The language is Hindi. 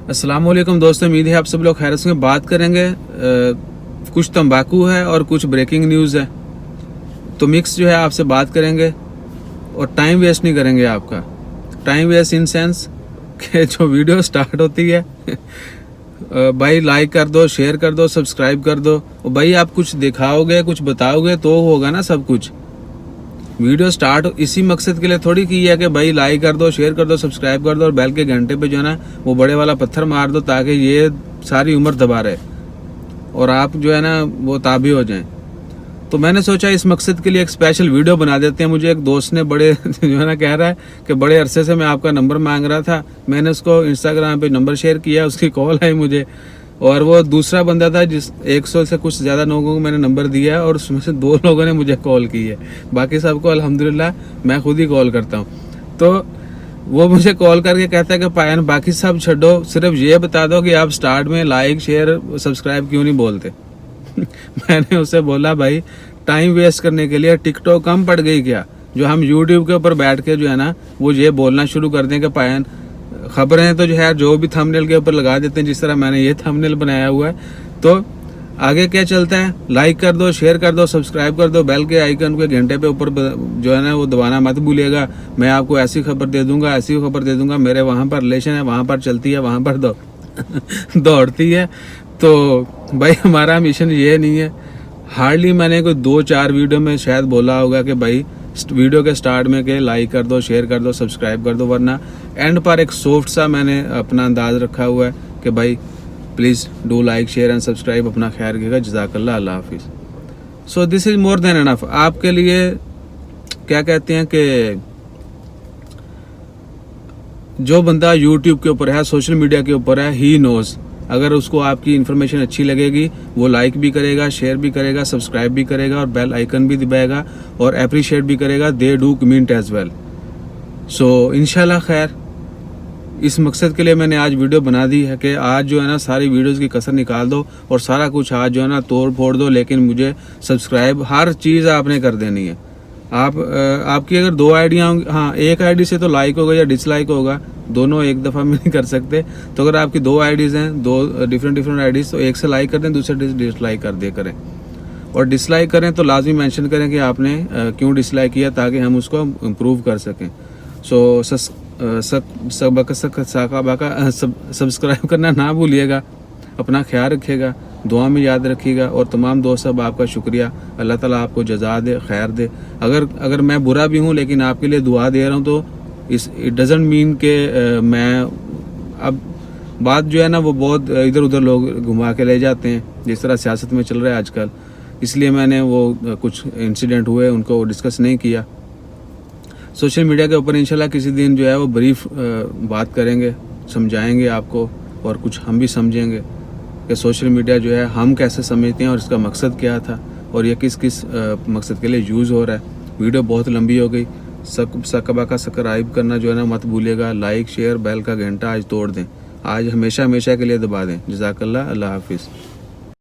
अस्सलाम वालेकुम दोस्तों, उम्मीद है आप सब लोग खैर से। बात करेंगे कुछ तंबाकू है और कुछ ब्रेकिंग न्यूज़ है, तो मिक्स जो है आपसे बात करेंगे और टाइम वेस्ट नहीं करेंगे आपका। टाइम वेस्ट इन सेंस कि जो वीडियो स्टार्ट होती है भाई लाइक कर दो, शेयर कर दो, सब्सक्राइब कर दो। और भाई आप कुछ दिखाओगे, कुछ बताओगे तो होगा ना सब कुछ। वीडियो स्टार्ट इसी मकसद के लिए थोड़ी की है कि भाई लाइक कर दो, शेयर कर दो, सब्सक्राइब कर दो और बेल के घंटे पे जो है ना वो बड़े वाला पत्थर मार दो ताकि ये सारी उम्र दबा रहे और आप जो है ना वो ताबी हो जाएं। तो मैंने सोचा इस मकसद के लिए एक स्पेशल वीडियो बना देते हैं। मुझे एक दोस्त ने बड़े जो है ना कह रहा है कि बड़े अरसे से मैं आपका नंबर मांग रहा था। मैंने उसको इंस्टाग्राम पे नंबर शेयर किया, उसकी कॉल आई मुझे, और वो दूसरा बंदा था जिस 100 से कुछ ज़्यादा लोगों को मैंने नंबर दिया और उसमें से 2 लोगों ने मुझे कॉल की है। बाकी सबको अल्हम्दुलिल्लाह मैं खुद ही कॉल करता हूँ। तो वो मुझे कॉल करके कहता है कि पायन बाकी सब छोड़ो, सिर्फ ये बता दो कि आप स्टार्ट में लाइक शेयर सब्सक्राइब क्यों नहीं बोलते। मैंने उसे बोला भाई टाइम वेस्ट करने के लिए टिकटॉक कम पड़ गई क्या, जो हम यूट्यूब के ऊपर बैठ के जो है ना वो ये बोलना शुरू कर दें कि पायन खबरें तो जो है जो भी थंबनेल के ऊपर लगा देते हैं, जिस तरह मैंने ये थंबनेल बनाया हुआ है। तो आगे क्या चलता है, लाइक कर दो, शेयर कर दो, सब्सक्राइब कर दो, बेल के आइकन के घंटे पे ऊपर जो है ना वो दबाना मत भूलिएगा। मैं आपको ऐसी खबर दे दूंगा, ऐसी खबर दे दूंगा, मेरे वहाँ पर रिलेशन है, वहाँ पर चलती है, वहाँ पर दौड़ती है। तो भाई हमारा मिशन ये नहीं है। हार्डली मैंने कोई 2-4 वीडियो में शायद बोला होगा कि भाई वीडियो के स्टार्ट में के लाइक कर दो, शेयर कर दो, सब्सक्राइब कर दो, वरना एंड पर एक सॉफ्ट सा मैंने अपना अंदाज रखा हुआ है कि भाई please do like share and subscribe. अपना ख्याल रखिएगा। जज़ाकल्लाह, अल्लाह हाफिज़। So this is more than enough. आपके लिए क्या कहते हैं कि जो बंदा यूट्यूब के ऊपर है, सोशल मीडिया के ऊपर है, ही नोज़। अगर उसको आपकी इन्फॉर्मेशन अच्छी लगेगी वो लाइक भी करेगा, शेयर भी करेगा, सब्सक्राइब भी करेगा और बेल आइकन भी दबाएगा और अप्रिशिएट भी करेगा। They do comment as well. So इंशाल्लाह खैर, इस मकसद के लिए मैंने आज वीडियो बना दी है कि आज जो है ना सारी वीडियोस की कसर निकाल दो और सारा कुछ आज जो है ना तोड़ फोड़ दो, लेकिन मुझे सब्सक्राइब हर चीज़ आपने कर देनी है। आपकी अगर 2 आईडियाँ होंगी, हाँ एक आईडी से तो लाइक होगा या डिसलाइक होगा, दोनों एक दफ़ा में नहीं कर सकते। तो अगर आपकी 2 आईडीज़ हैं, 2 डिफरेंट आईडीज़, तो एक से लाइक कर दें, दूसरे डिसलाइक कर दे करें। और डिसलाइक करें तो लाजमी मेंशन करें कि आपने क्यों डिसलाइक किया, ताकि हम उसको इम्प्रूव कर सकें। सो सब्सक्राइब करना ना भूलिएगा। अपना ख्याल रखिएगा, दुआ में याद रखिएगा और तमाम दोस्त सब आपका शुक्रिया। अल्लाह ताला आपको जज़ा दे, खैर दे। अगर मैं बुरा भी हूँ लेकिन आपके लिए दुआ दे रहा हूँ तो इट डजंट मीन के मैं अब बात जो है ना वो बहुत इधर उधर लोग घुमा के ले जाते हैं, जिस तरह सियासत में चल रहा है आजकल। इसलिए मैंने वो कुछ इंसिडेंट हुए उनको डिस्कस नहीं किया। सोशल मीडिया के ऊपर इंशाल्लाह किसी दिन जो है वो ब्रीफ बात करेंगे, समझाएंगे आपको और कुछ हम भी समझेंगे कि सोशल मीडिया जो है हम कैसे समझते हैं और इसका मकसद क्या था और ये किस किस मकसद के लिए यूज़ हो रहा है। वीडियो बहुत लंबी हो गई। सब्सक्राइब करना जो है ना मत भूलिएगा। लाइक शेयर बेल का घंटा आज तोड़ दें, आज हमेशा हमेशा के लिए दबा दें। जज़ाकल्लाह, अल्लाह हाफिज़।